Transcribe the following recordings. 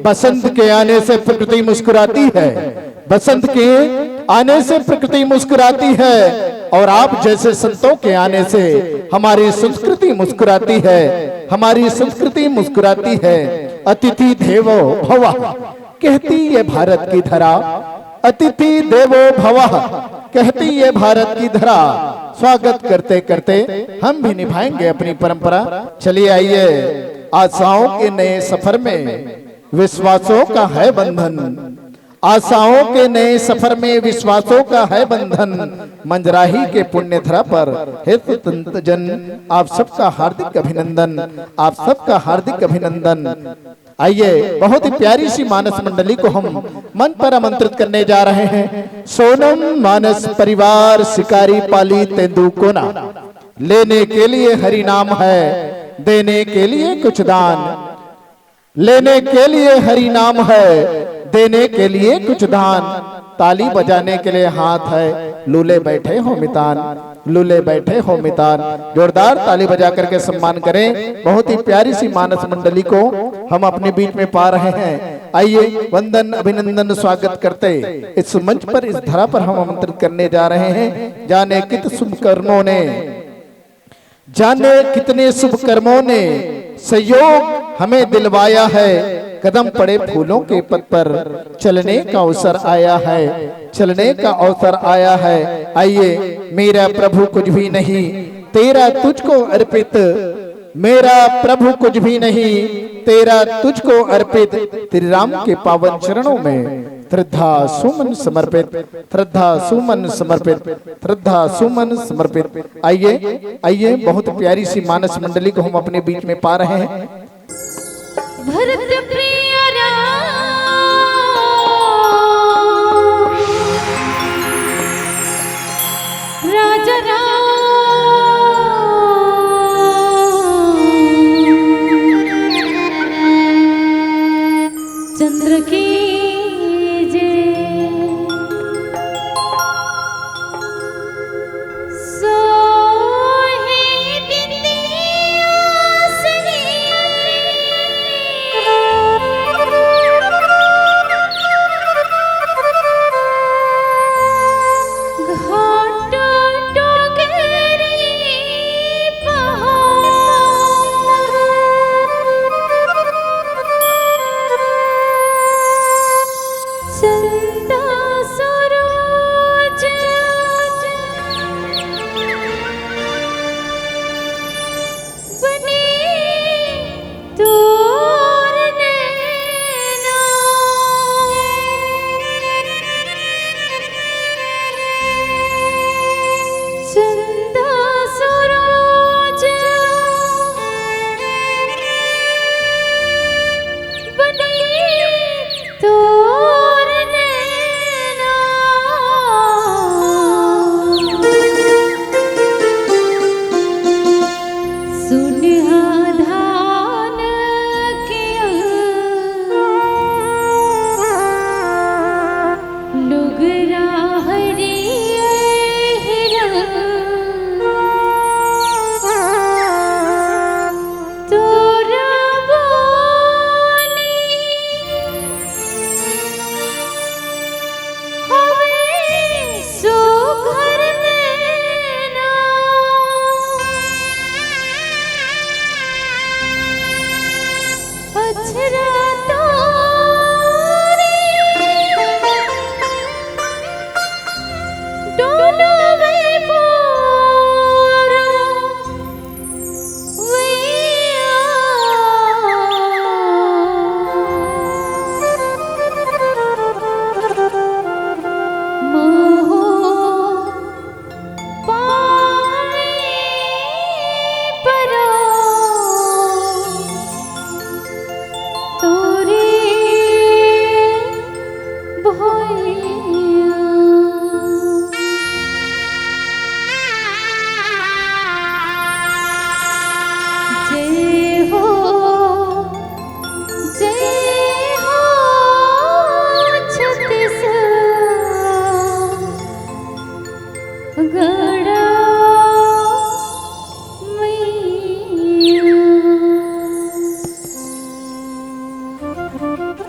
बसंत के आने से प्रकृति मुस्कुराती है, बसंत के आने से प्रकृति मुस्कुराती है, और आप जैसे संतों के आने से हमारी संस्कृति मुस्कुराती है, हमारी संस्कृति मुस्कुराती है। अतिथि देवो भवः कहती ये भारत की धरा, अतिथि देवो भवः कहती ये भारत की धरा। स्वागत करते करते हम भी निभाएंगे अपनी परंपरा। चलिए आइए, आशाओं के नए सफर में विश्वासों का है बंधन, आशाओं के नए सफर में विश्वासों का है बंधन। मंजराही के पुण्य धरा पर हे स्वतंत्र जन, आप सबका हार्दिक अभिनंदन, आप सबका हार्दिक अभिनंदन। आइए, बहुत ही प्यारी सी मानस मंडली को हम मंच पर आमंत्रित करने जा रहे हैं। सोनम मानस परिवार शिकारी पाली तेंदुकोना, लेने के लिए हरि नाम है, देने के लिए कुछ दान, लेने के लिए हरि नाम है, देने के लिए कुछ दान। ताली बजाने के लिए हाथ है, लूले बैठे हो मितान, लूले बैठे हो मितान। जोरदार ताली बजा करके सम्मान करें। बहुत ही प्यारी सी मानस मंडली को हम अपने बीच में पा रहे हैं। आइए, वंदन अभिनंदन स्वागत करते इस मंच पर, इस धरा पर हम आमंत्रित करने जा रहे हैं। जाने कितने शुभ कर्मों ने, जाने कितने शुभ कर्मों ने संयोग हमें दिलवाया है, कदम पड़े फूलों के पद पर चलने का अवसर आया है, चलने का अवसर आया है। आइए, मेरा प्रभु कुछ भी नहीं तेरा तुझको अर्पित, मेरा प्रभु कुछ भी नहीं तेरा तुझको अर्पित, तेरे राम के पावन चरणों में श्रद्धा सुमन समर्पित, श्रद्धा सुमन समर्पित, श्रद्धा सुमन समर्पित। आइए आइए, बहुत प्यारी सी मानस मंडली को हम अपने बीच में पा रहे हैं। भरत प्रिय राजा राम, चंद्र की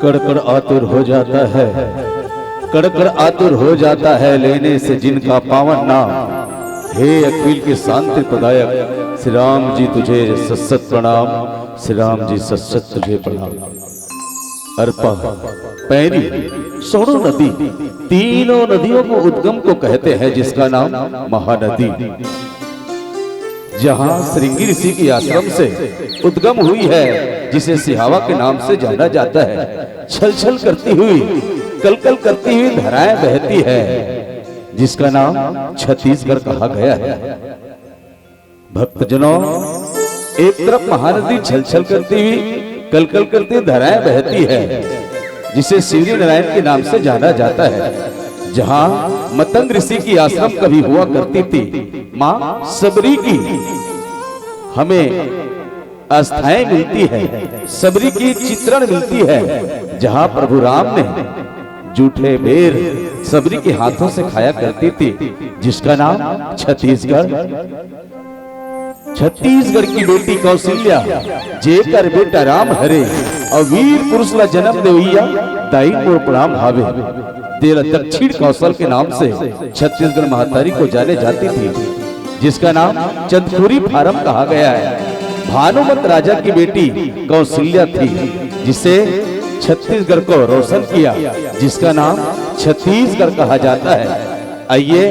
कड़कड़ आतुर हो जाता है, कड़कड़ आतुर हो जाता है लेने से जिनका पावन नाम। हे अखिल के शांति प्रदायक श्री राम जी तुझे सत्सत प्रणाम, श्री राम जी सत्सत तुझे प्रणाम। अर्पा पैरी सोनो नदी, तीनों नदियों को उद्गम को कहते हैं जिसका नाम महानदी। जहां श्रृंगी ऋषि की आश्रम से उद्गम हुई है, जिसे सिहावा के नाम से जाना जाता है, छल छल करती हुई कलकल करती हुई धाराएं बहती है, जिसका नाम छत्तीसगढ़ कहा गया है। भक्तजनों, एक तरफ महानदी छल छल करती हुई कलकल करती धाराएं बहती है, जिसे शिवरी नारायण के नाम से जाना जाता है। जहां मतंग ऋषि की आश्रम कभी हुआ करती थी, मां सबरी की हमें आस्थाएं मिलती है, सबरी की चित्रण मिलती है। जहां प्रभु राम ने जूठे बेर सबरी के हाथों से खाया करती थी, जिसका नाम छत्तीसगढ़। छत्तीसगढ़ की बेटी कौशल्या जेकर बेटा राम हरे और वीर पुरुष ला जन्म देवैया दाई को प्रणाम भावे। तेरा दक्षिण कौशल के नाम से छत्तीसगढ़ महतारी को जाने जाती थी, जिसका नाम चंदखुरी फारम कहा गया है। भानुमत राजा की बेटी कौशल्या थी, जिसे छत्तीसगढ़ को रोशन किया, जिसका नाम छत्तीसगढ़ कहा जाता है। आइए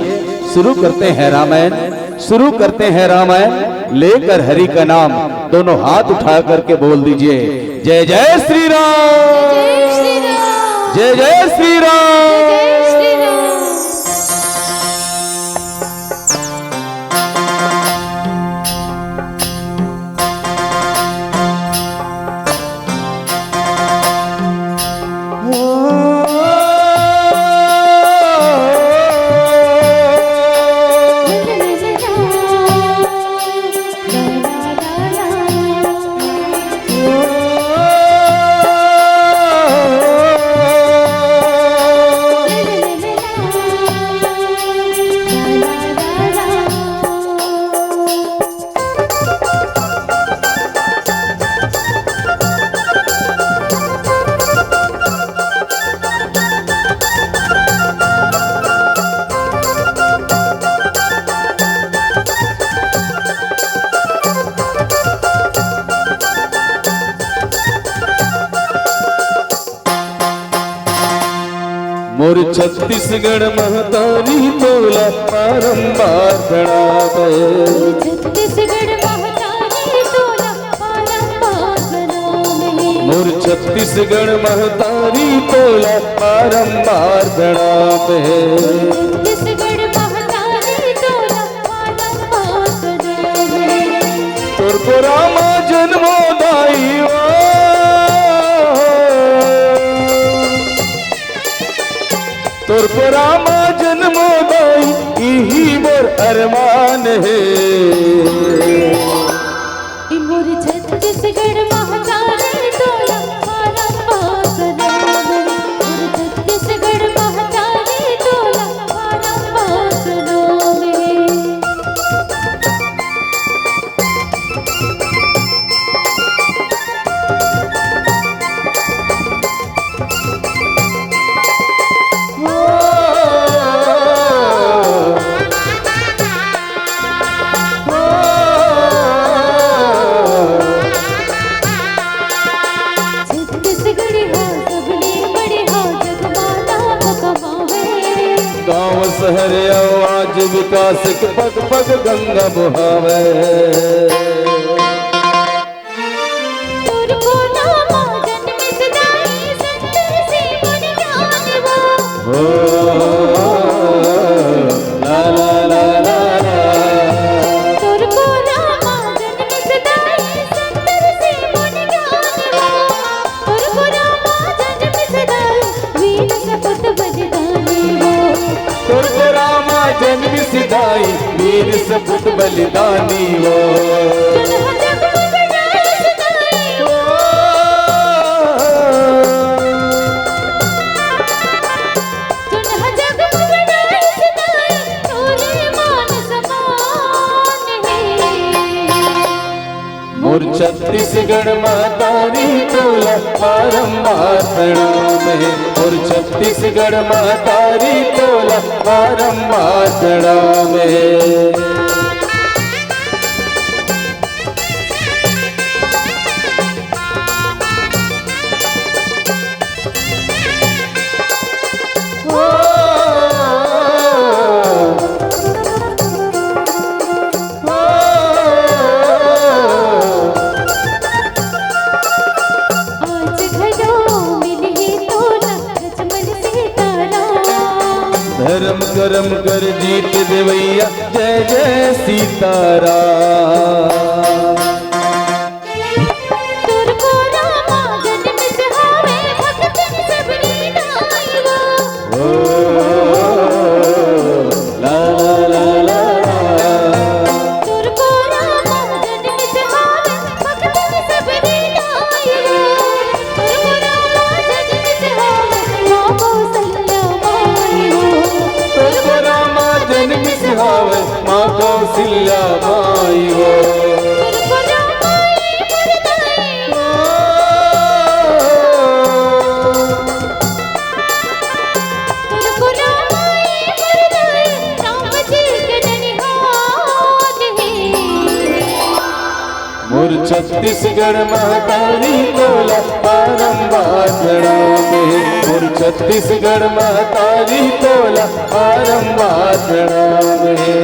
शुरू करते हैं रामायण, शुरू करते हैं रामायण। लेकर हरि का नाम दोनों हाथ उठा करके बोल दीजिए, जय जय श्री राम, जय श्री राम, जय जय श्री राम। जय श्री राम। मोर छत्तीसगढ़ महतारी तोला बारंबार प्रणाम। छत्तीसगढ़ महतारी तोला बारंबार प्रणाम। मोर छत्तीसगढ़ महतारी तोला बारंबार प्रणाम। छत्तीसगढ़ महतारी तोला बारंबार प्रणाम। तोर को रामा जन्मोदाई तोर को रामा जन्मोदाई यही मोर अरमान है। मोर छत्तीसगढ़ महतारी तोला बारंबार प्रणाम। मोर छत्तीसगढ़ महतारी तोला बारंबार प्रणाम। गाँव शहर आवाज विकास के पग पग गंगा बुहावे। ला ला ला ला ला। तोर को रामा जन्म सिधाई वीर सपूत बलिदानी वो। मोर छत्तीसगढ़ महतारी तोला तोला बारंबार प्रणाम है। और छत्तीसगढ़ महतारी तोला बारंबार प्रणाम है। धर्म कर्म कर जीत देवैया जय जय सीताराम। माँ कौशल्या माई हो मोर छत्तीसगढ़ महतारी तोला बारंबार प्रणाम है। मोर छत्तीसगढ़ महतारी तोला बारंबार प्रणाम है।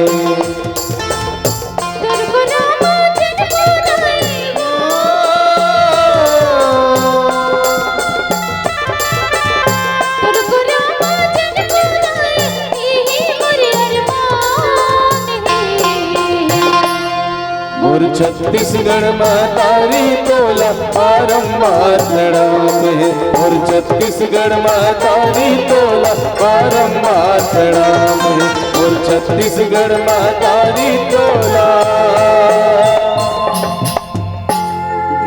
और छत्तीसगढ़ महतारी तोला बारंबार प्रणाम है। और छत्तीसगढ़ महतारी तोला बारंबार प्रणाम है। और छत्तीसगढ़ महतारी तोला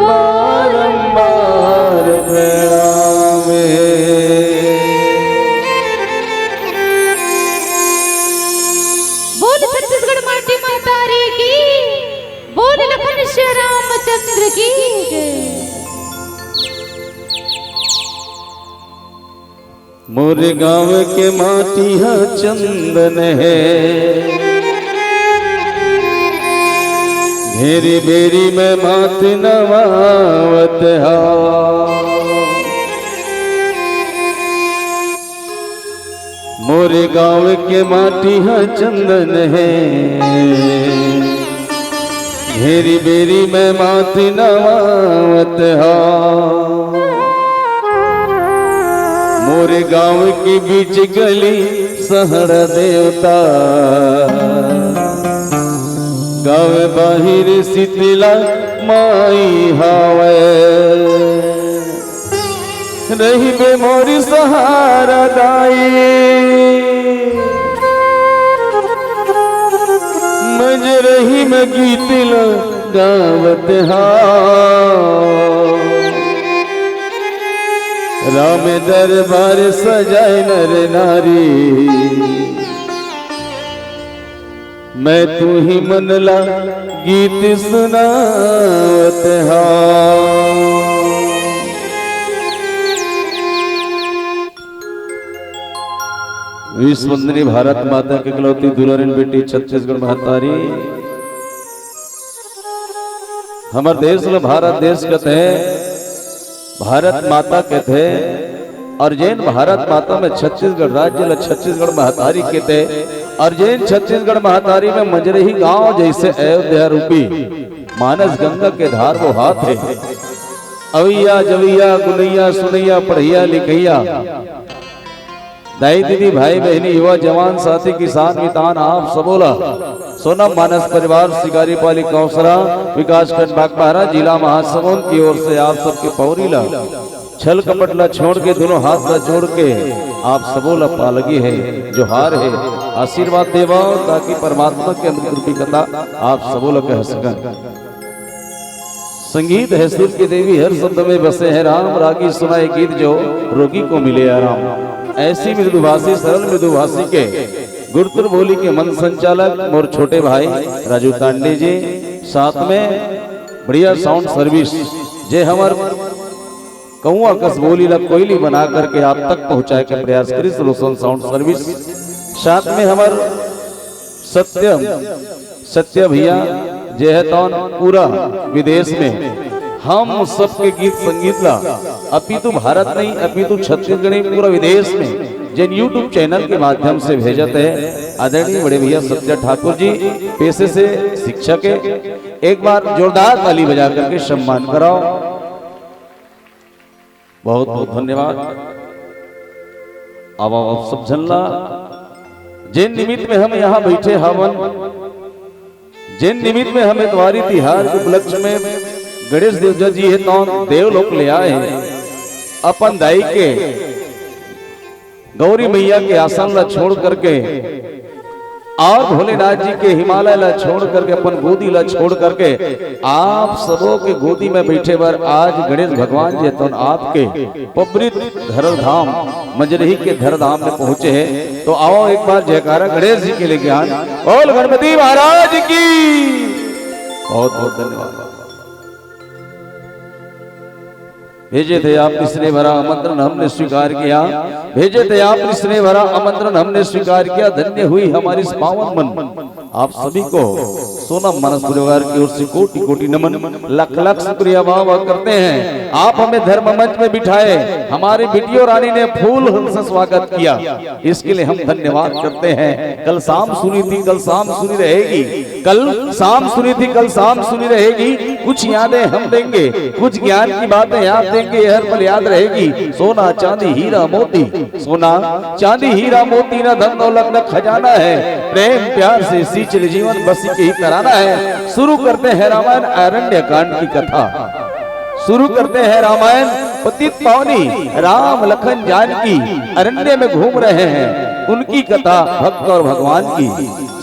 बारंबार प्रणाम है। बोल छत्तीसगढ़ माटी महतारी की, बोल लखन श्री रामचंद्र की जय। मोरे गाँव के माटी हा चंदन है, घेरी बेरी में मात नवावत हा। मोरे गाँव के माटी हा चंदन है, घेरी बेरी में मात नवावत हा। मोरे गाँव की बीच गली सहर देवता, गाँव बाहिर शीतला माई हावे। रही बे मोरी सहारा दाई, मज रही में गीत गावत हा। राम दरबार सजाए नर नारी, मैं तू ही मनला गीत सुनावत हा। विश्व वंदनी भारत माता की इकलौती दुलारिन बेटी छत्तीसगढ़ महतारी, हमार देश ल भारत देश कहते हैं, भारत माता कहते हैं। और जैन भारत माता में छत्तीसगढ़ राज्य ल छत्तीसगढ़ महतारी कहते। और जैन छत्तीसगढ़ महतारी में मंजरही गांव जैसे अयोध्या रूपी मानस गंगा के धार वो हाथ है। अवैया जवैया गुनैया सुनैया पढ़ैया लिखैया, दाई दीदी भाई बहनी युवा जवान साथी किसान मितान आप सबोला सोनम मानस परिवार शिकारी पाली कौसरा विकास खंड बागबाहरा जिला महासमुंद की ओर से आप सबके पौरीला छल कपटला छोड़ के दोनों हाथ ला जोड़ के आप सबोला पालगी है जो हार है आशीर्वाद देवा, ताकि परमात्मा के अमृत रूपी कथा आप सबोला कह सकन। संगीत है सुर की देवी, हर शब्द में बसे हैं राम, रागी सुनाए गीत जो रोगी को मिले आराम। ऐसी मृदुभाषी सरल मृदुभाषी के गुरुपुर बोली के मन संचालक मोर छोटे भाई राजू तांडे जी, साथ में बढ़िया साउंड सर्विस जे हमार कौआ कसबोली ला कोयली बना करके आप तक पहुंचाए के प्रयास करी रोशन साउंड सर्विस। साथ में हमार सत्य भैया जे है तो पूरा विदेश में हम सबके गीत संगीत ला अपितु भारत नहीं अपितु छत्तीसगढ़ नहीं पूरा विदेश में जिन यूट्यूब चैनल के माध्यम से भेजत है आदरणीय बड़े भैया सत्य ठाकुर जी, पेशे से शिक्षक है। एक बार जोरदार ताली बजा करके सम्मान कराओ। बहुत बहुत धन्यवाद। अब आप सब जनला जिन निमित्त में हम यहाँ बैठे हवन, जिन निमित्त में हमें द्वारी तिहार के उपलक्ष्य में गणेश देव जी है तो देवलोक ले आए हैं। अपन दाई के गौरी मैया के आसन ला छोड़ करके और भोलेनाथ जी के हिमालय ला छोड़ करके अपन गोदी ला छोड़ करके आप सबों के गोदी में बैठे बार आज गणेश भगवान जी तो आपके पवित्र धरधाम मजरही के धरधाम में पहुंचे हैं। तो आओ एक बार जयकारा गणेश जी के लिए ज्ञान बोल गणपति महाराज की। बहुत बहुत धन्यवाद। भेजे थे आपने स्नेह भरा आमंत्रण हमने स्वीकार किया, भेजे थे आपने स्नेह भरा आमंत्रण हमने स्वीकार किया। धन्य हुई हमारी पावन मन। आप सभी को सोनम मानस परिवार की ओर से कोटि कोटि नमन, लख लख शुक्रिया भाव करते हैं। आप हमें धर्म मंच में बिठाए, हमारी बिटियो रानी ने फूल से स्वागत किया, इसके लिए हम धन्यवाद करते हैं। कल शाम सुनी थी, कल शाम सुनी रहेगी, कल शाम सुनी थी, कल शाम सुनी रहेगी। कुछ यादें हम देंगे, कुछ ज्ञान की बातें याद देंगे, हर पल याद रहेगी। सोना चांदी हीरा मोती, सोना चांदी हीरा मोती न धन दौलत न खजाना है, प्रेम प्यार से सींच जीवन बस ही कराना है। शुरू करते हैं रामायण अरण्य कांड की कथा, शुरू करते हैं रामायण पतित पावनी राम लखन जानकी अरण्य में घूम रहे हैं, उनकी कथा भक्त और भगवान की।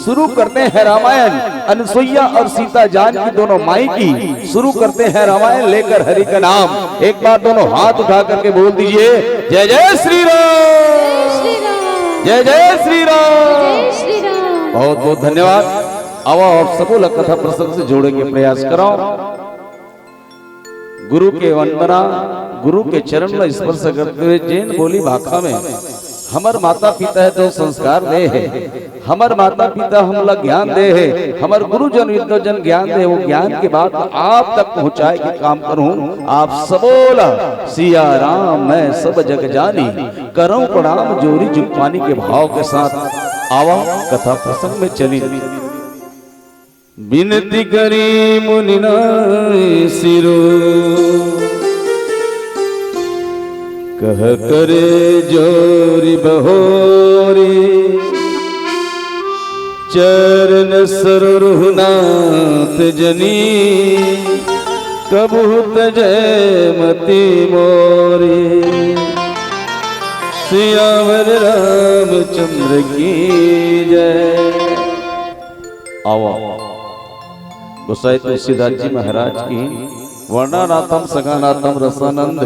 शुरू करते हैं रामायण अनसुईया और सीता जान की दोनों माई की। शुरू करते हैं रामायण लेकर हरि का नाम। एक बार दोनों हाथ उठा करके बोल दीजिए जय जय श्री राम, जय जय श्री राम। बहुत बहुत धन्यवाद। अब आप सबों कथा प्रसंग से जोड़ने के प्रयास करो। गुरु के वंदना, गुरु के चरण में स्पर्श करते हुए जैन बोली भाखा में हमार माता पिता है तो संस्कार दे है, हमार माता पिता हमला ज्ञान दे है, हमार गुरुजन विद्वजन ज्ञान दे, वो ज्ञान की बात आप तक पहुंचाए के काम करूं। आप सबोला सिया राम मैं सब जग जानी, करूं प्रणाम जोरी जुगपानी के भाव के साथ आवा कथा प्रसंग में चली। बिनती करी मुनिना सिरो, कह करे जोरी बहोरी, चरण सरोरुहनाथ जनी, कबू तजय मति मोरी। सियावर रामचंद्र की जय। आओ गोसाई तुलसीदास जी महाराज की वर्णानाथम सगानाथम रसानंद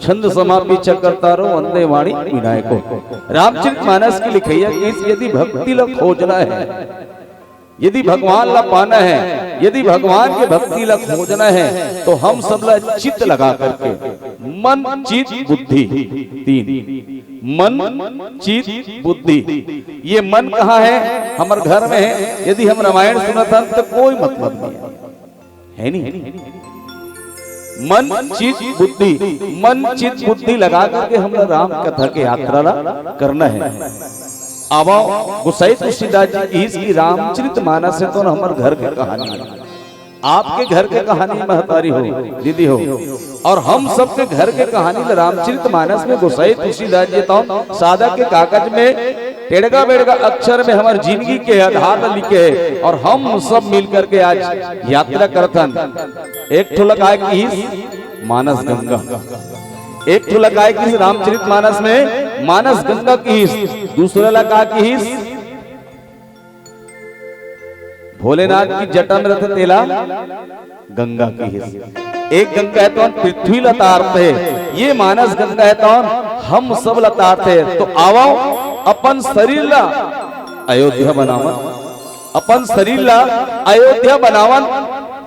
छंद समापि चक्रतारो वंदे वाणी विनायको। रामचरितमानस की लिखैया यदि भक्ति ला खोजना है, यदि भगवान ला पाना है, यदि भगवान के भक्ति ला खोजना है तो हम सब ला चित्त लगा करके मन चित्त बुद्धि, तीन मन चित्त बुद्धि। ये मन कहाँ है? हमारे घर में है। यदि हम रामायण सुना था तो कोई मतलब नहीं है, नहीं। मन चित्त बुद्धि, मन चित्त बुद्धि लगा करके हम राम कथा के यात्रा करना है। अब गोसाई तुलसीदास जी की रामचरितमानस से तो हमारे घर की कहानी, आपके घर के कहानी महतारी हो, दीदी हो, और हम सब के घर के कहानी रामचरितमानस में गोसाई तुलसीदास जी तो सादा के कागज में टेढ़गा बेड़गा अक्षर में हमारी जिंदगी के आधार में लिखे है। और हम सब मिल करके आज यात्रा करथन। एक ठो लगाए की मानस गंगा, एक ठो लगाए की रामचरितमानस में मानस गंगा की, दूसरा लगा की भोलेनाथ की जटा में रथ तेला गंगा की हिस्स। एक गंगा है तो पृथ्वी लतारते है, ये मानस गंगा है तो हम सब लतारते है। तो आओ अपन शरीर ला अयोध्या बनावन, अपन शरीर ला अयोध्या बनावन।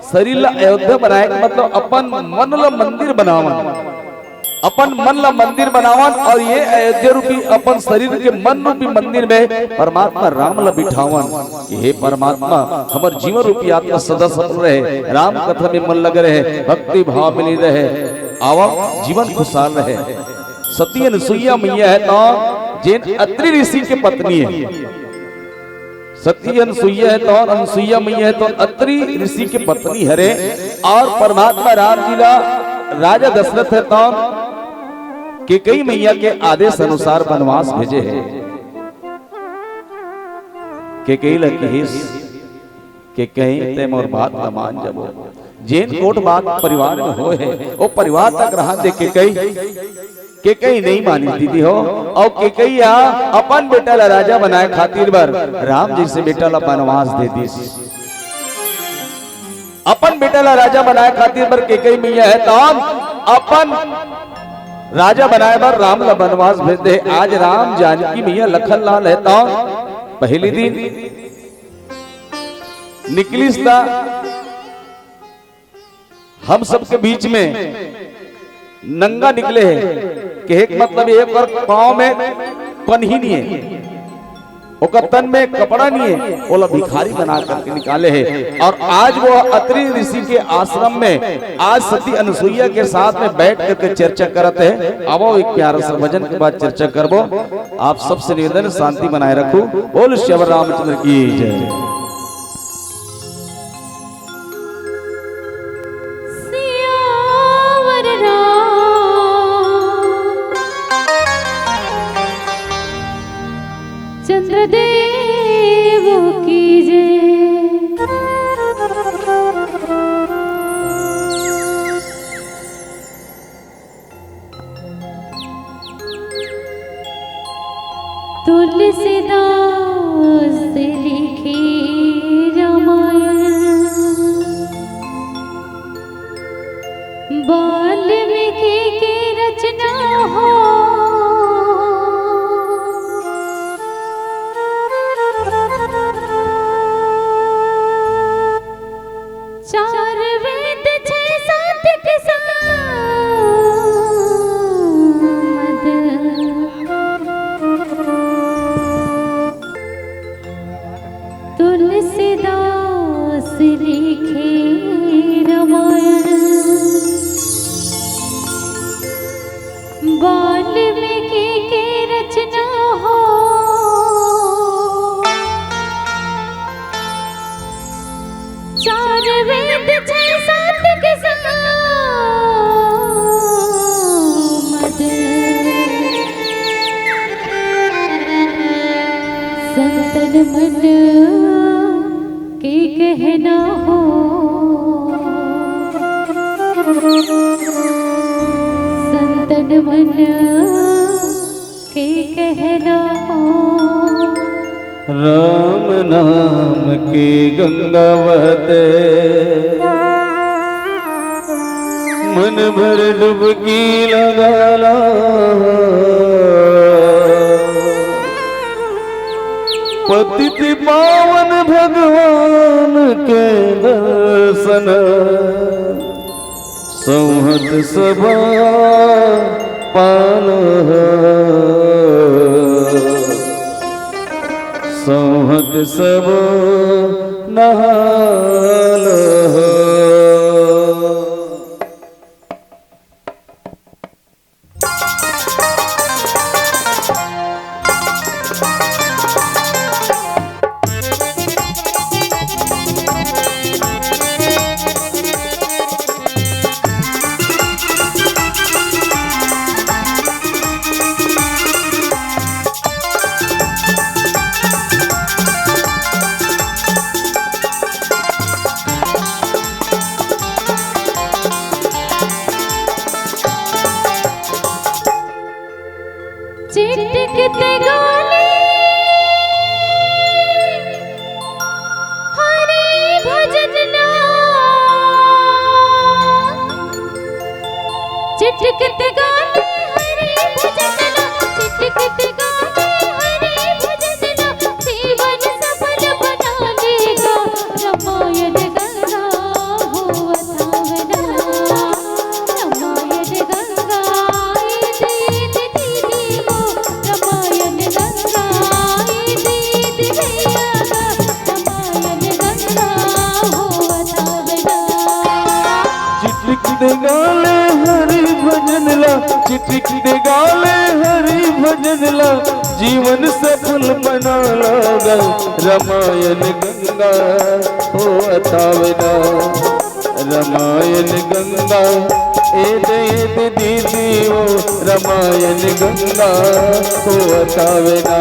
शरीर ला अयोध्या बनाए मतलब अपन मन ला मंदिर बनावन। अपन मन ला मंदिर बनावन और ये अयोध्या रूपी अपन शरीर के मन रूपी मंदिर में परमात्मा राम ला बिठावन कि हे परमात्मा हमर जीवन रूपी आत्मा सदा सफल रहे, राम कथा में मन लगे रहे, भक्ति भाव मिली रहे, आवा जीवन खुशहाल रहे। सती अनुसुईया मैया है तो जैन अत्रि ऋषि के पत्नी है। सती अनुसुईया है तो अनुसुईया मैया है तो अत्रि ऋषि की पत्नी हरे और परमात्मा राम जी ला राजा दशरथ है तो कि कई मैया के आदेश अनुसार वनवास भेजे हैं के कई लकीस के कहीं ते मोर बात न मान जबो जैन कोट बात परिवार में हो है वो परिवार तक रहा दे के कई नहीं मानी दीदी हो और के कई अपन बेटा ला राजा बनाए खातिर बर राम जी से बेटा ला वनवास दे दी। अपन बेटा ला राजा बनाए खातिर बर के कई मैया है तो अपन राजा बनाए बर राम ला वनवास भेज दे। आज राम जानकी मैया लखन लाल है तो पहली दिन निकली हम सबके बीच में नंगा निकले हैं कि एक मतलब एक और पांव में कन्ही नहीं है, ओकर तन में कपड़ा नहीं है, ओला भिखारी बना करके निकाले हैं। और आज वो अत्रि ऋषि के आश्रम में आज सती अनुसुईया के साथ में बैठ करके चर्चा करते हैं। अब एक प्यारा सा भजन के बाद चर्चा करबो। आप सबसे निवेदन शांति बनाए रखो। बोल श्री रामचंद्र की जय। चंद्रदेव की जय। तुलसीदास लिखी रामायण, वाल्मीकि की रचना हो, चार वेद छह सात के सामद, तुलसीदास लिखे रामायण, वाल्मीकि की रचना हो, चार वेद छह सात के सामद, संतन मन के कहना हो, संतन मन के कहना हो। राम नाम की गंगा बहते, मन भर डुबकी लगाना, पतित पावन भगवान के दर्शन, संहत सभा पाल, संहत सब नहाल। चिटकते गाले हरि भजन ना, चिटकते गाले हरि भजन ना, चिटकते गाले हरि भजन ना, जीवन सफल बना लेगा रामायण गंगा हो अथावना, रामायण गंगा लिखते गाले हरि भजन ला जीवन सफल बना लगा रामायण गंगा हो अतावना रामायण गंगा एद एद दीदी वो रामायण गंगा हो अतावना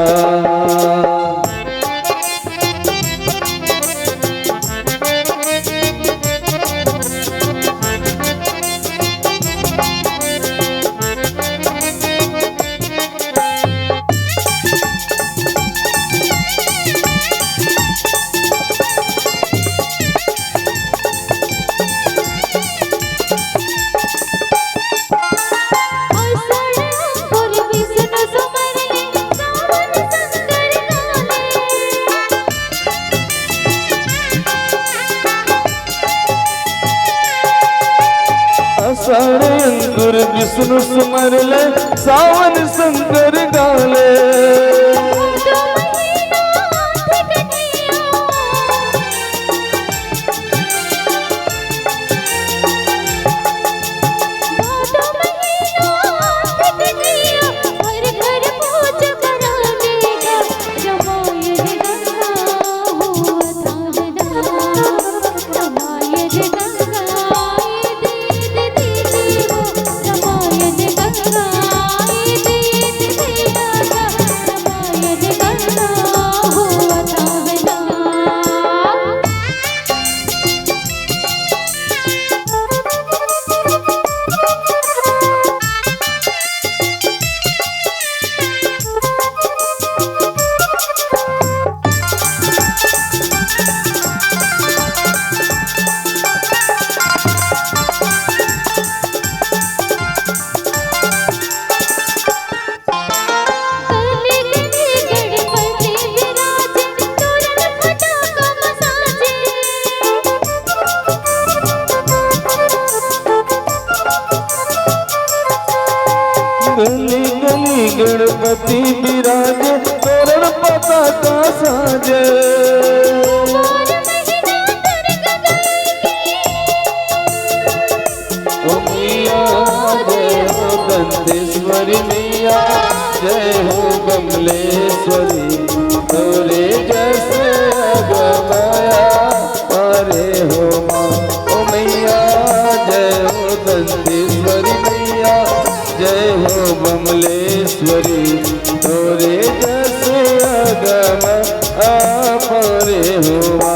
सारे अंकुर विष्णु सुमरले सावन शंकर गाले गली गली गणपति विराजे तोरण पताका साजे ओ मैया जय हो दंतेश्वरी मैया जय हो कमलेश्वरी तोरे जैसे अगमाया अरे हो माँ ओ मैया जय हो दंतेश्वरी मैया जय हो बमलेश्वरी तोरे जैसे अगम आपरे हुआ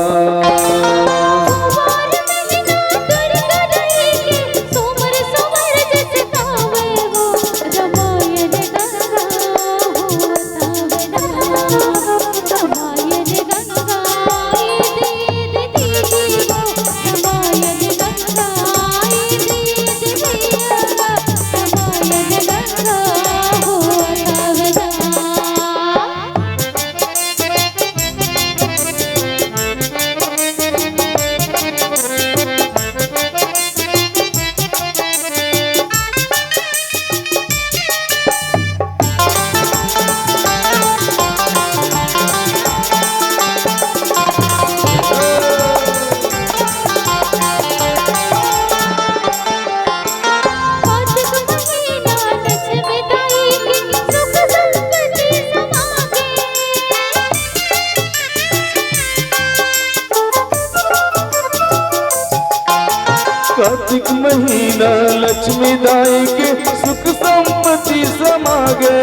कार्तिक महीना लक्ष्मी दाई के सुख संपत्ति समागे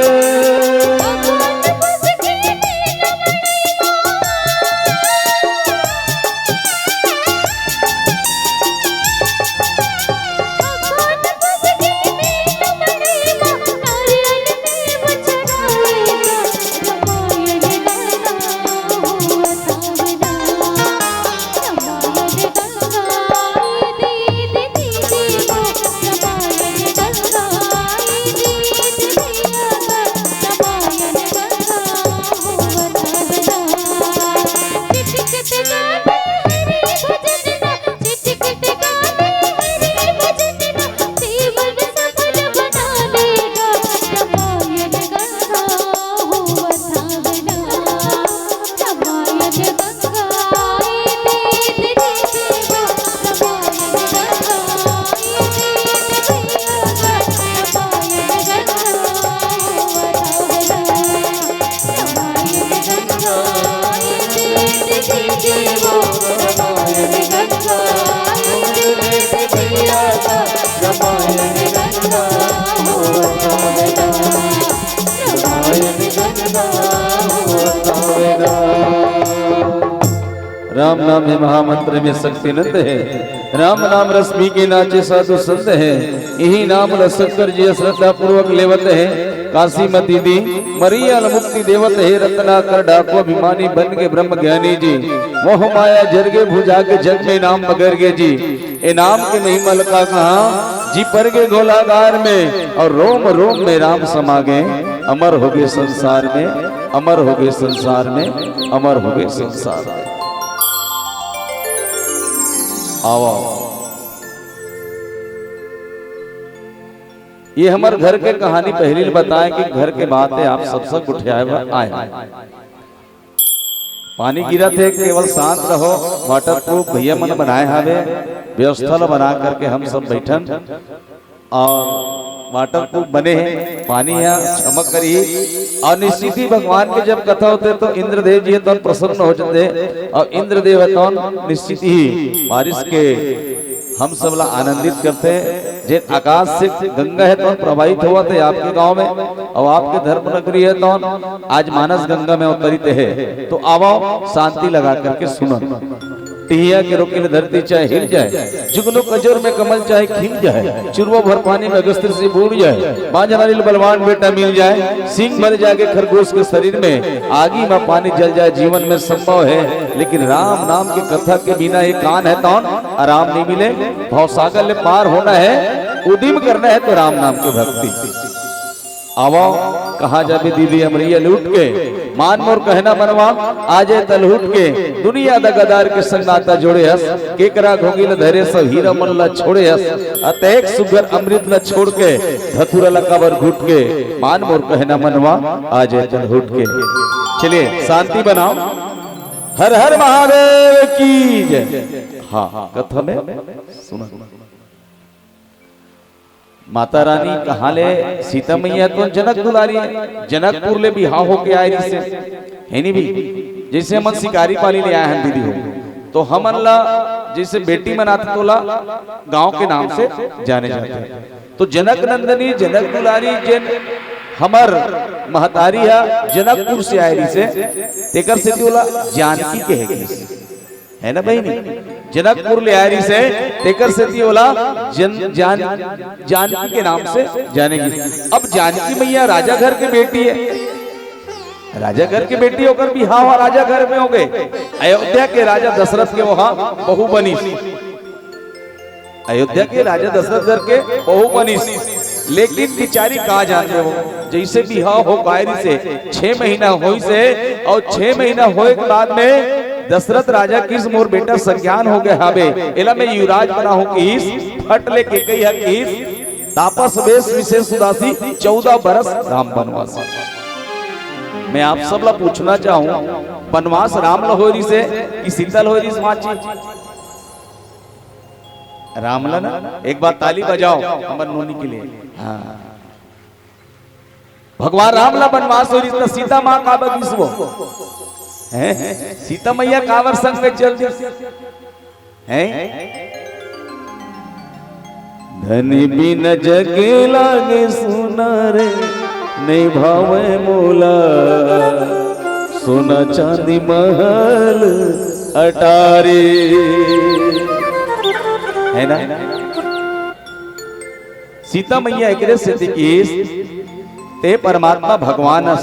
राम नाम है महामंत्र में शक्ति नंद है, राम नाम रश्मि के नाचे साधु संत है, यही नाम लसकर जी श्रद्धा पूर्वक लेवत है। काशी मती दी मरिया मुक्ति देवत है, रत्नाकर डाको अभिमानी बन के ब्रह्म ज्ञानी जी, मोह माया जरगे भुजा के जग में नाम बगरगे जी। ए नाम के महिमल का कहा जी पर गे गोलागार में, और रोम रोम में राम समा गए, अमर हो गए संसार में, अमर हो गए संसार में, अमर हो गए संसार में। आओ ये हमारे घर के कहानी पहले बताए कि घर के बात है, आप सब उठाए आए। पानी गिरा थे, केवल शांत रहो, वाटर प्रूफ भैया मन बनाए हावे, व्यवस्था बना करके हम सब बैठन और वाटर प्रूफ बने हैं, पानी यहाँ चमक करी। और निश्चित ही भगवान के जब कथा होते तो इंद्रदेव जी तो प्रसन्न हो जाते, और इंद्रदेव तो निश्चित ही बारिश के हम सब ला आनंदित करते हैं। जे आकाश से गंगा है तो प्रवाहित हुआ थे आपके गांव में, और आपके धर्म नगरी है तो आज मानस गंगा में अवतरित है। तो आओ शांति लगा करके सुनो। टिहिया के रोकिले धरती चाहे हिल जाए, जुगनू कजोर में कमल चाहे खिल जाए, चुरवो भर पानी में अगस्त्र से बूढ़ जाए, बांझनारिल बलवान बेटा मिल जाए, सिंह मर जाके खरगोश के शरीर में, आगी में पानी जल जाए, जीवन में संभव है। लेकिन राम नाम की कथा के बिना ये कान है तो आराम नहीं मिले। भवसागर ले पार होना है, उद्यम करना है तो राम नाम की भक्ति। आवो कहा जाबे दीदी अमरिया लूट के, मान मोर कहना बनवा आजे तलहूट के, दुनिया दगादार के संग नाता जोड़े हस, केकरा घोगिल धरे सब हीरा मन ला छोड़े हस, अतएक सुगर अमृत ला छोड़ के, धतुरा ला कबर घुट के, मान मोर कहना मनवा आजे तलहूट के। चलिए शांति बनाओ। हर हर महादेव की जय। हाँ कथा में सुना माता रानी कहा ले सीता मैया तो जनक दुलारी है, जनकपुर ले बिहाव होके आए जिसे है नहीं भी, जैसे हम शिकारी पाली ले आए हैं दीदी हो, तो हम ला जैसे बेटी मनाते तो ला गांव के नाम से जाने जाते हैं। तो जनक नंदनी जनक दुलारी जन हमर महतारी है जनकपुर से आए जिसे तेकर से तोला जानकी के है ना बहनी, जनकपुर ले आयरी से तेकर से ओला जानकी के नाम से जानेगी। अब जानकी मैया राजा घर की बेटी है, राजा घर की बेटी होकर बिहाव राजा घर में हो गए। अयोध्या के राजा दशरथ के वहां बहू बनी, अयोध्या के राजा दशरथ घर के बहू बनी, लेकिन बिचारी कहा जाते हो जैसे बिहाव हो कायरी से 6 महीना हो से, और 6 महीना होए के बाद में दशरथ राजा किस मोर बेटा संज्ञान हो गए हावे, एला में युवराज बना हो किस, फट ले के गई है किस, तापस वेश विशेष उदासी 14 बरस राम वनवास। मैं आप सब ला पूछना चाहूं, वनवास राम लहोरी से कि सीता लहोरी से माची? राम ला ना, एक बार ताली बजाओ हमर नोनी के लिए। हाँ भगवान राम ला वनवास हो रही, सीता माँ का बगिसवो है, सीता मैया कावर संग में चल है। धनी बिन जग लागे सुना रे, नहीं भावे मोला, सोना चांदी महल अटारी, है ना। सीता मैया एक से दिकीस ते परमात्मा भगवान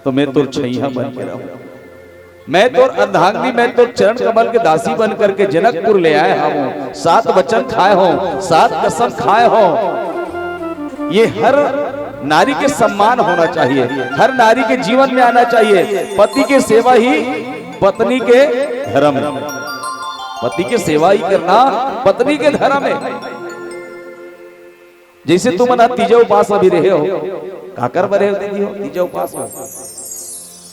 तो मैं तो छैया बन के रहूं, मैं तो अर्धांगिनी, मैं तो चरण कमल के दासी बन करके जनकपुर ले आए हूं, 7 वचन खाए हो, 7 कसम खाए हो। ये हर नारी के सम्मान होना चाहिए, हर नारी के जीवन में आना चाहिए। पति के सेवा ही पत्नी के धर्म है, पति के सेवा ही करना पत्नी के धर्म है। जैसे तुम ना तीजा उपास अभी रहे हो, काकर बरे हो दीदी हो तीजा उपास,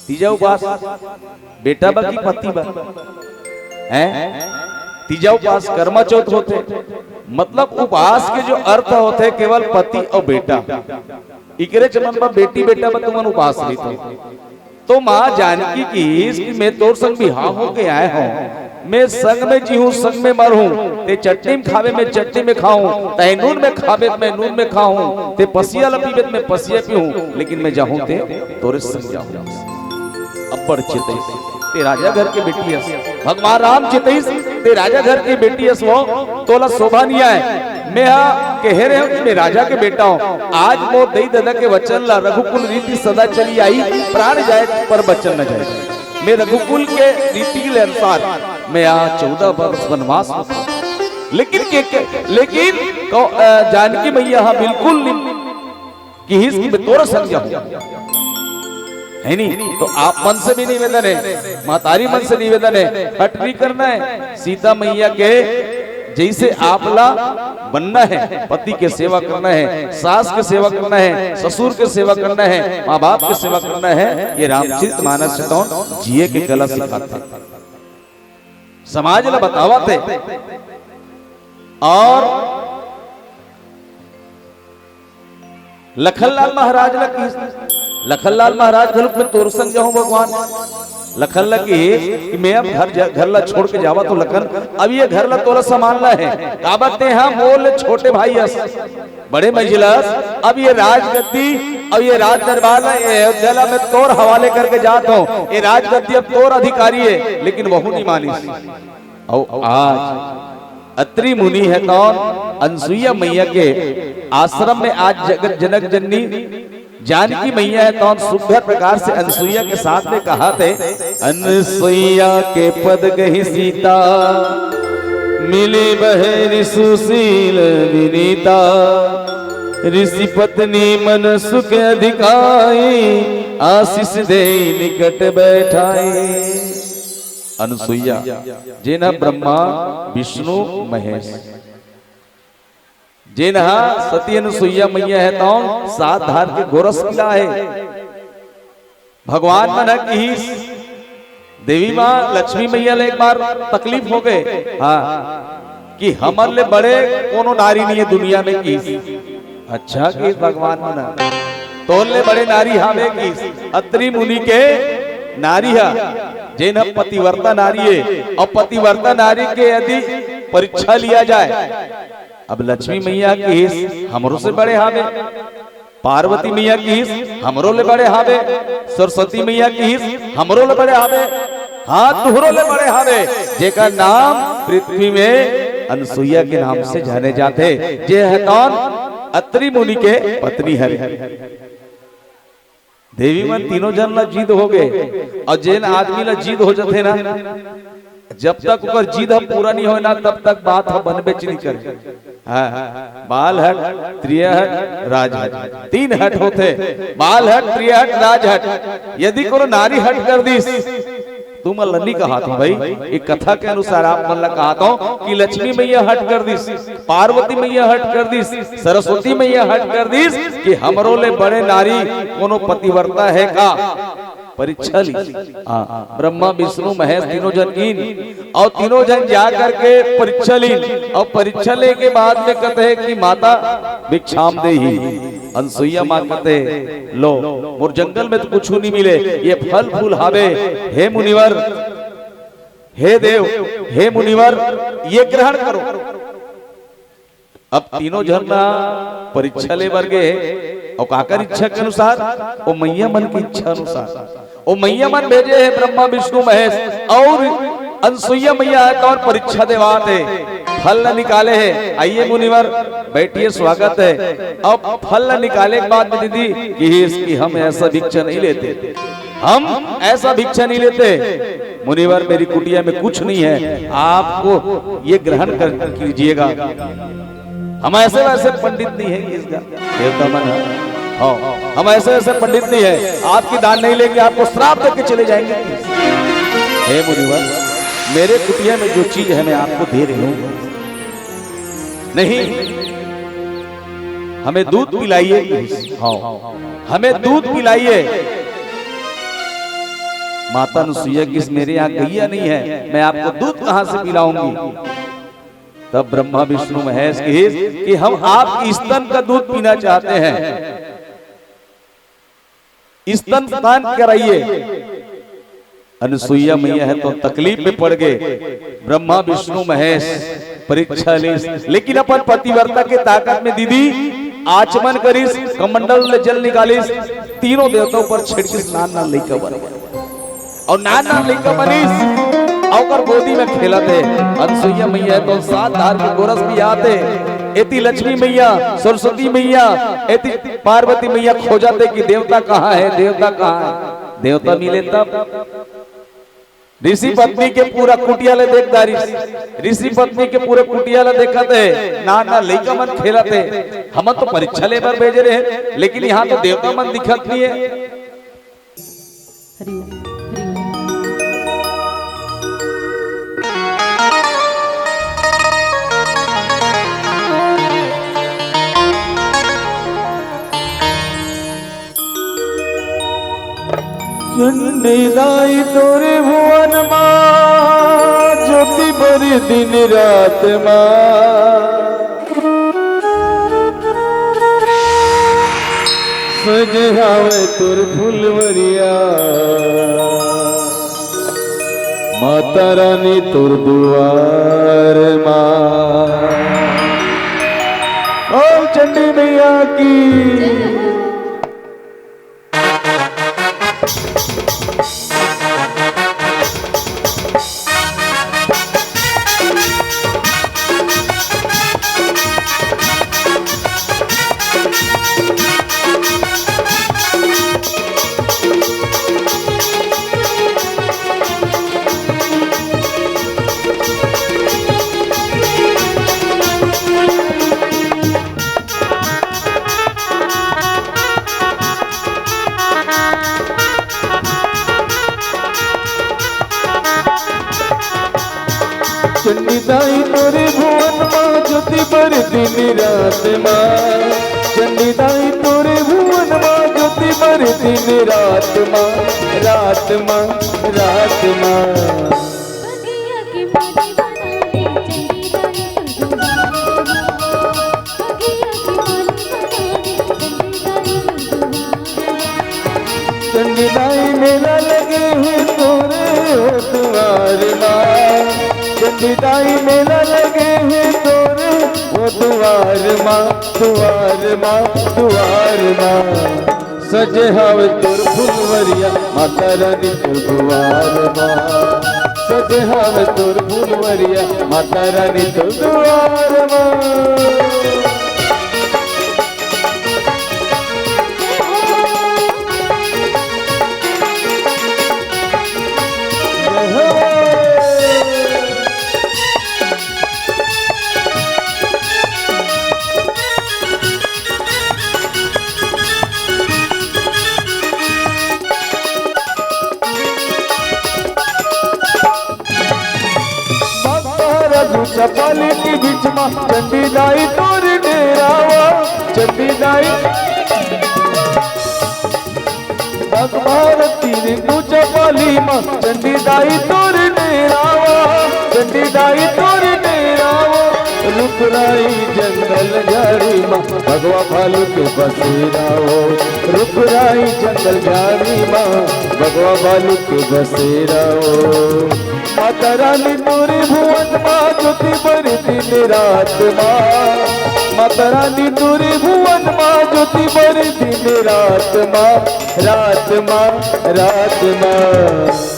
तीजा उपास बेटा बा की पति बा हैं, तीजा उपास कर्मा चौथ होते, मतलब उपवास के जो अर्थ होते केवल पति और बेटा, इकरे चमन बा बेटी बेटा बा तुमन उपवास रही तो माँ जानकी की मैं तोर संग बिहाव हो के आए हूं, मैं संग में जीऊं संग में मरूं, ते चटनी में खावे में चटनी में खाऊं, ते नून में खावे मैं नून में खाऊं, ते पसिया लपीबे मैं पसिया पीऊं, लेकिन मैं जाऊं ते तोरे संग जाऊं। अब्बड़ चितईस ते राजा घर के बेटी हस, भगवान राम चितईस ते राजा घर की बेटी हस, वो तोला शोभा नहीं आए। मैं कह रहे हूं कि मैं राजा के बेटा हूं। आज मो दई दादा के वचन ला, रघुकुल रीति सदा चली आई, प्राण जाए पर बचन न जाए। मैं रघुकुल के रीति के अनुसार मैं आज 14 वर्ष वनवास में था, लेकिन जानकी मैया हाँ बिल्कुल नहीं कि तोरा संग जाऊं है नहीं। तो आप मन से भी निवेदन है, मातारी मन से निवेदन है, हट नहीं करना है। सीता मैया के जैसे आपला बनना है, पति के सेवा करना है, सास के सेवा करना है, ससुर के सेवा करना है, माँ बाप के सेवा करना है। ये रामचरित मानस जिए के कला सिखाते, समाज ने बतावा थे। और लखनलाल महाराज लखनलाल महाराज घलुक में तोर संग जाऊं भगवान। लखन लगी कि मैं अब घर ला छोड़ के जावा, तो लखन अब ये घर ला तोला संभालना है। काबते हैं मोल छोटे भाई बड़े मंजिलस, अब ये राजगद्दी, अब ये राज दरबार अयोध्या में तोर हवाले करके जाता हूँ। ये राजगद्दी अब तोर अधिकारी है, लेकिन वहू नहीं मानी। और आज अत्रि मुनि है कौन? अनसुईया मैया के आश्रम में आज जनक जननी जानकी मैया है तो सुंदर प्रकार से अनसुईया के साथ में कहा थे, अनसुईया के पद गही सीता, मिले बहन सुशील विनीता, ऋषि पत्नी मन सुख अधिकाई, आशीष दे निकट बैठाए। अनसुईया जिन्हा ब्रह्मा विष्णु महेश, जिन्हा सती अनुसुईया मैया है तो सात धार के गोरस मिला है। भगवान मन की देवी माँ लक्ष्मी मैया ले एक बार तकलीफ हो गए, हाँ कि हमारे ले बड़े कोनो नारी नहीं है दुनिया में की। अच्छा कि भगवान मना तोल ले बड़े नारी हावे की अत्रि मुनि के नारी है, जिन्हा पतिवर्ता नारी है। और पतिवर्ता नारी के यदि परीक्षा लिया जाए, अब लक्ष्मी मैया की हिस्स हमरों से बड़े हावे, पार्वती मैया की हिस्स हमरों ले बड़े हावे, सरस्वती मैया की हिस्स हमरों ले बड़े हावे, हाँ तुहरों ले बड़े हावे। जेका नाम पृथ्वी में अनसुईया के नाम से जाने जाते, जे है कौन? अत्रि मुनि के पत्नी है। देवी मन तीनों जन ला जीद हो गए, और जिन आदमी ला जीद हो जाते ना, जब तक ऊपर जीद हम पूरा नहीं हो ना, तब तक बात हम बन बेच नहीं कर। बाल हट, त्रिय हट, राज हट, तीन हट होते, बाल हट, त्रिय हट, राज हट। यदि कोनो नारी हट कर दी, तुम नहीं कहा था भाई, एक कथा के अनुसार आप मन कहा था कि लक्ष्मी मैया हट कर दी, पार्वती मैया हट कर दी, सरस्वती मैया हट कर दी कि हमरो ले बड़े नारी कोनो पतिवर्ता है का? परीक्षा ली। ब्रह्मा विष्णु महेश तीनों जन इन, और तीनों जन जा करके परीक्षा ली, और परीक्षा ले के बाद में कहते हैं कि माता भिक्षाम दे ही। अनसुईया माँ कहते लो मोर जंगल में तो कुछ नहीं मिले, ये फल फूल हावे, हे मुनिवर, हे देव, हे मुनिवर, ये ग्रहण करो। अब तीनों जन परीक्षा ले बर गए, और काकर इच्छा के अनुसार, वो मैया मन की इच्छा अनुसार वो मैया मन भेजे है ब्रह्मा विष्णु महेश, और अनसुईया मैया है तो परीक्षा देवाते, फल न निकाले है। आइए मुनिवर बैठिए, स्वागत है। अब फल न निकाले के बाद में दीदी कि हम ऐसा भिक्षा नहीं लेते, हम ऐसा भिक्षा नहीं लेते मुनिवर, मेरी कुटिया में कुछ नहीं है, आपको ये ग्रहण कर कीजिएगा। हम ऐसे वैसे पंडित नहीं है, इसका देवता मन है, हम ऐसे ऐसे पंडित नहीं है, आपकी दान नहीं लेंगे, आपको श्राप देके चले जाएंगे। हे मुनिवर, मेरे कुटिया में जो चीज है मैं आपको दे रही हूं, नहीं हमें दूध पिलाइए, हमें दूध पिलाइए। माता अनुसुईया की मेरे यहाँ गैया नहीं है, मैं आपको दूध कहां से पिलाऊंगी? तब ब्रह्मा विष्णु महेश कि हम आपकी स्तन का दूध पीना चाहते हैं, स्तन पान कराइए। अनुसुईया मैया है तो तकलीफ में पड़ गए। ब्रह्मा विष्णु महेश परीक्षा ली, लेकिन अपन पतिव्रता के ताकत में दीदी आचमन करिस, कमंडल में जल निकालिस, तीनों देवताओं पर छिड़की नान नान लेकर बन और नान नान लेकर बनिस और गोदी में खेलते। अनुसुईया मैया तो 7 धार के गोरस भी आते। एती लक्ष्मी मैया, सरस्वती मैया, एती पार्वती मैया खो जाते कि देवता कहाँ है, देवता कहाँ है। देवता मिले तब ऋषि पत्नी के पूरा कुटियाले देखता, ऋषि पत्नी के पूरे कुटियाले देखते ना ना लइका मन खेलते। हम तो परीक्षा ले पर भेजे रहे, लेकिन यहाँ तो देवता मन दिखत नहीं है। चंडीदाई तोरे भुवन माँ, ज्योति बड़ी दिन रात माँ, सजावे तोर फुलवरिया, माता रानी तोर दुआर माँ। ओम चंडी मैया की। चंडीदाई तोरे भुवन माँ, ज्योति बड़ी दिन रात माँ, चंडीदाई तोरे भुवन माँ, ज्योति बड़ी दिन रात माँ, रात माँ, रात माँ। चंडीदाई मेला लगे हैं तोरे द्वार माँ, चंडीदाई मेला लगे हैं तोरे वो द्वार माँ, द्वार माँ, द्वार माँ। सजे हवे तोर फुलवरिया, माता रानी तोर द्वार माँ, सजे हवे तोर फुलवरिया, माता रानी तोर द्वार माँ। चपाली की बीच में चंडीदाई तोर डेरावा, चंडीदाई भारती रिंकू चपाली माँ, चंडीदाई तोर डेरावा, चंडीदाई तोर डेरावा। रुखराई जंगल झाड़ी माँ, भगवा भालू के बसेरा हो, रुखराई जंगल झाड़ी माँ, भगवा भालू के बसेरा हो। माता रानी तोरे भुवन माँ, ज्योति बड़ी दिन रात माँ, माता रानी तोरे भुवन माँ, ज्योति बड़ी दिन रात माँ, रात माँ, रात माँ।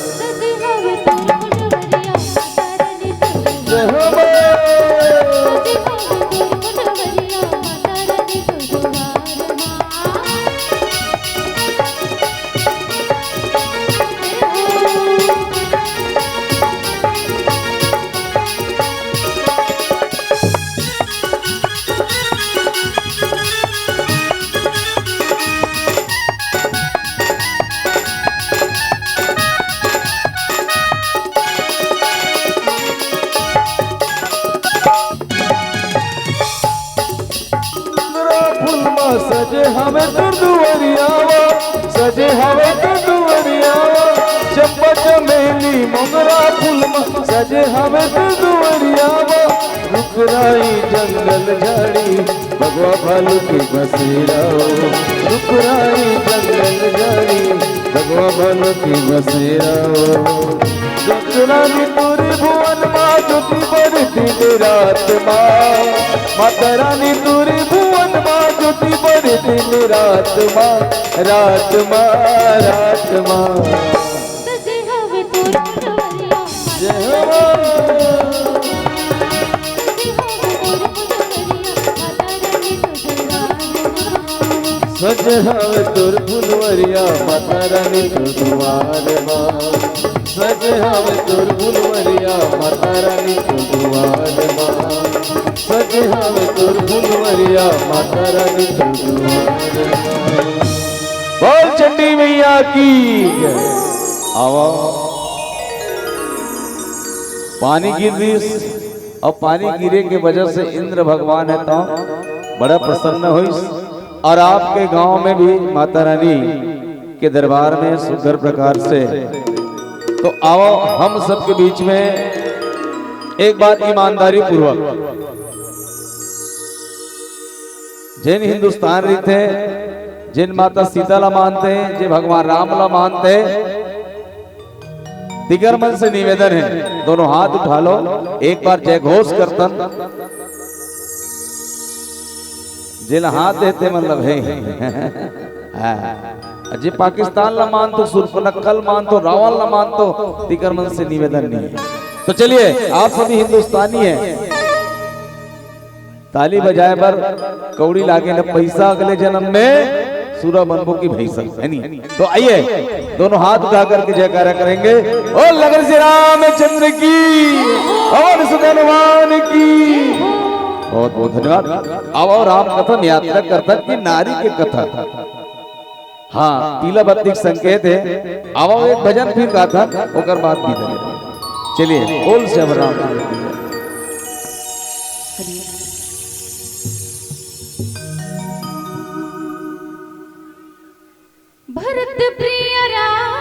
सजे हवे तोर दुआरियावा, सजे हवे तोर दुआरियावा, चंपा चमेली मोगरा फूल में सजे हवे तोर दुआरियावा। रुखराई जंगल झाड़ी भगवा भालू के बसेरा हो, रुखराई जंगल झाड़ी भगवा भल की बसेरा रानी तोरे भुवन माँ ज्योति बड़ी दिन रात माँ माता रानी तोरे भुवन माँ ज्योति बड़ी दिन रात माँ रात माँ रात माँ सजे हवे तोर फुलवरिया जय हो सजे हवे तोर फुलवरिया माता रानी तो दुआर सजे हवे तोर फुलवरिया माता रानी तो दुआर माँ सजे हवे तोर फुलवरिया माता रानी तो दुआर माँ बोल चंडी मैया की जय। आवा पानी गिर रही और पानी गिरे के वजह से इंद्र भगवान है तो बड़ा प्रसन्न हुई और आपके गांव में भी माता रानी के दरबार में सुंदर प्रकार से तो आओ हम सबके बीच में एक बात ईमानदारी पूर्वक जिन हिंदुस्तान रीत है जिन माता सीता ला मानते हैं जिन भगवान राम ला मानते हैं दिगर मन से निवेदन है दोनों हाथ उठा लो एक बार जय घोष करतन जिन हाथ देते मतलब है जी पाकिस्तान ला मान तो सुरफनक्कल मान तो रावल ला मान तो दिगर मन से निवेदन नहीं है। तो चलिए आप सभी हिंदुस्तानी हैं ताली बजाए पर कौड़ी लागे न पैसा अगले जन्म में सूरा बनबो की भैसा है नहीं। तो आइए दोनों हाथ उठा करके जयकारा करेंगे ओ लगर श्री रामचंद्र की और हनुमान की बहुत बहुत धन्यवाद। अब और राम कथन यात्रा करता कि नारी के कथा हाँ पीला बत्ती संकेत है। अब एक भजन फिर गाथा ओकर बाद भी धन्यवाद। चलिए बोल से राम भरत प्रिय राम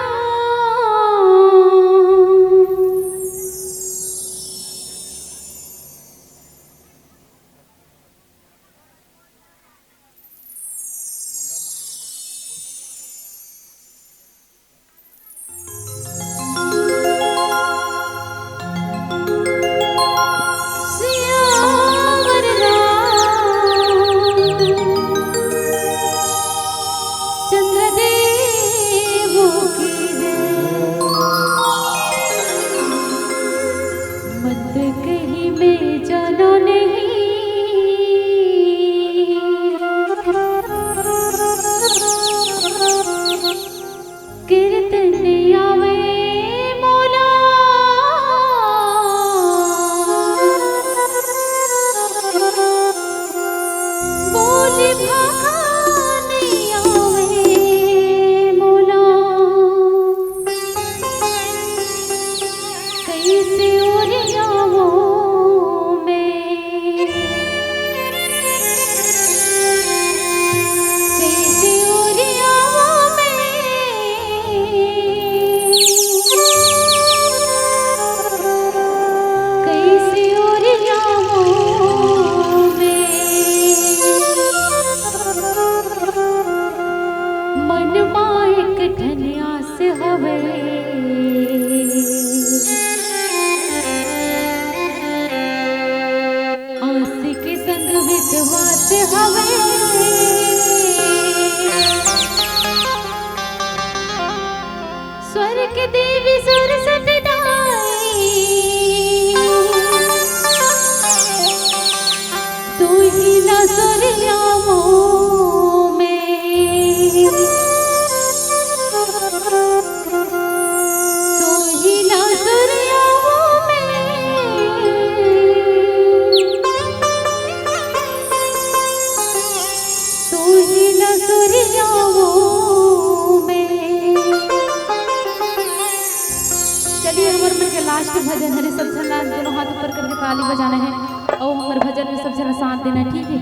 भजन हरे सब जना दोनों हाथ ऊपर करके ताली बजाना है और हमारे भजन में सब जना साथ देना है, ठीक है।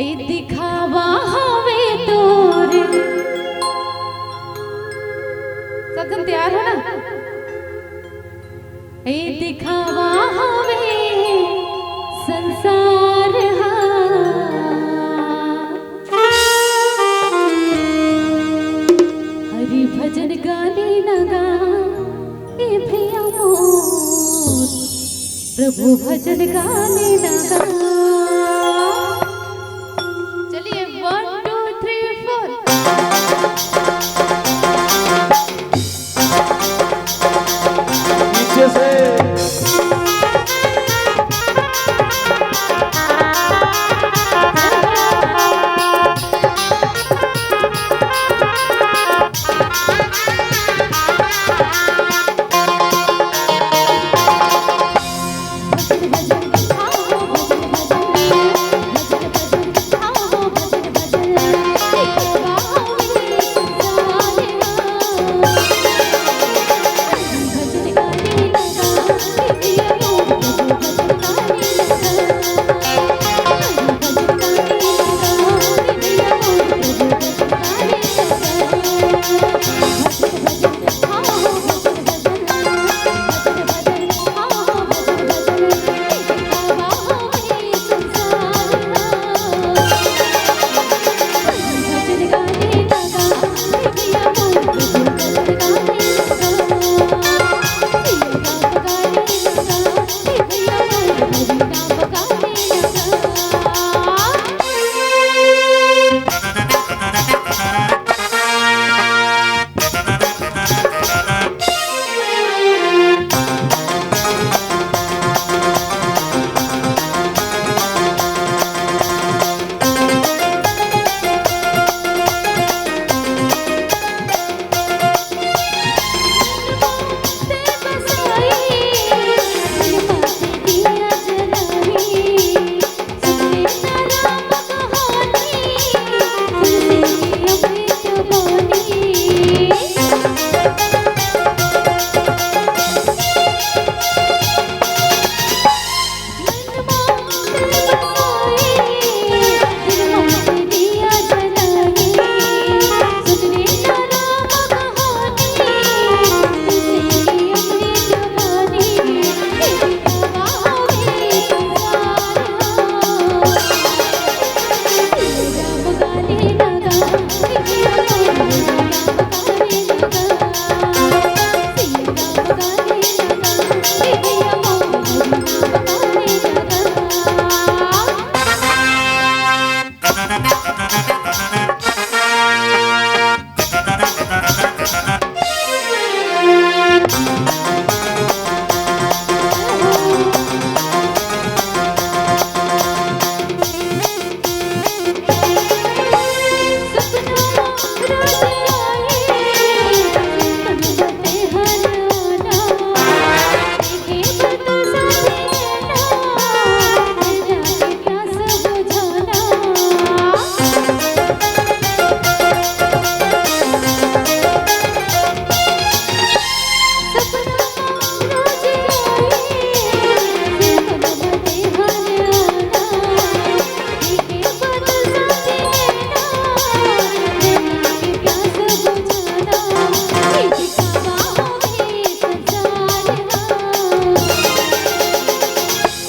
ए दिखावा हवे तोरे, सब जन तैयार हो ना। ए दिखावा हवे संसार प्रभु भजन गाने लगा। चलिए 1 2 3 4 पीछे से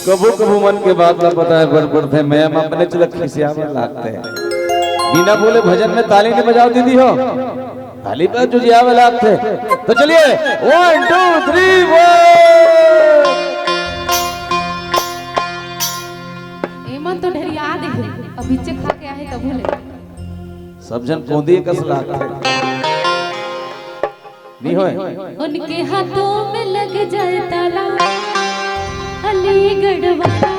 कबू कबू मन के बात ना पता है बरबर थे मैं हम अपने चलक खिसियावा लागते हैं बिना बोले भजन में ताली नहीं बजाओ दीदी हो ताली पर जो जियावा लागते तो चलिए 1 2 3 4 एमन तो ढेर याद है अभी से खा के आए तब भूले सब जन कोंदी कस लागते नहीं होए उनके हाथों में लग जाए ताला अलीगढ़ वाला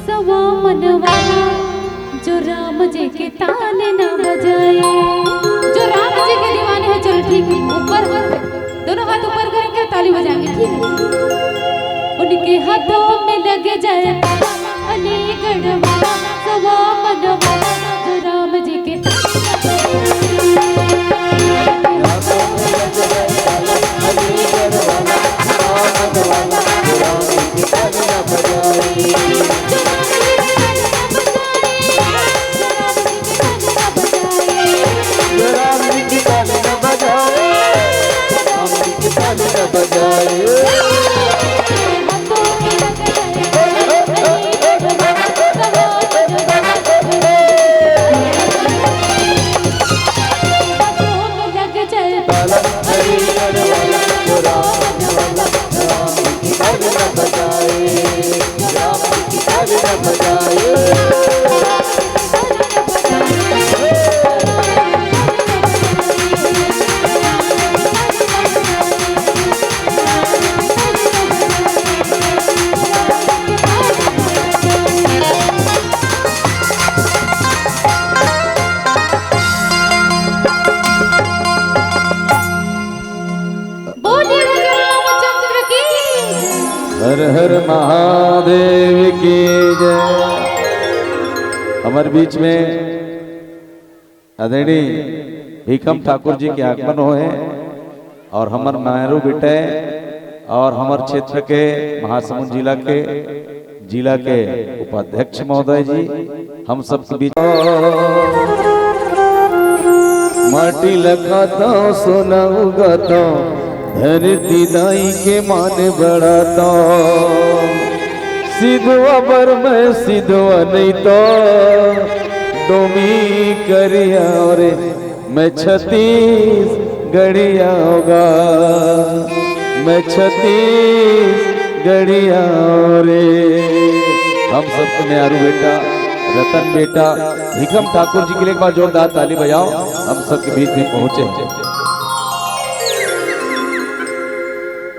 सवा मन वाला जो राम जी के ताने न बजाए जो राम जी के दीवाने हैं। चलो ठीक है ऊपर दोनों हाथ ऊपर करके ताली बजाएंगे ठीक है। उनके हाथों में लग जाए अलीगढ़ वाला सवा मन वाला जो राम जी के बजाए हर हर महादेव की जय। हमारे बीच में आदरणीय भीखम ठाकुर जी के आगमन हुए और हमार मायरू बेटे और हमारे क्षेत्र के महासमुंद जिला के उपाध्यक्ष महोदय जी हम सब के बीच माटी लखाता सोना उगाता धरती दाई के मान बढ़ाता सिद्धवा बर में सिद्धवा नहीं तो डोमी करिया रे मैं 36 गड़िया होगा मैं 36 गड़िया रे। हम सबके न्यारू बेटा रतन बेटा भीखम ठाकुर जी के लिए एक बार जोरदार ताली बजाओ। हम सबके बीच में पहुंचे।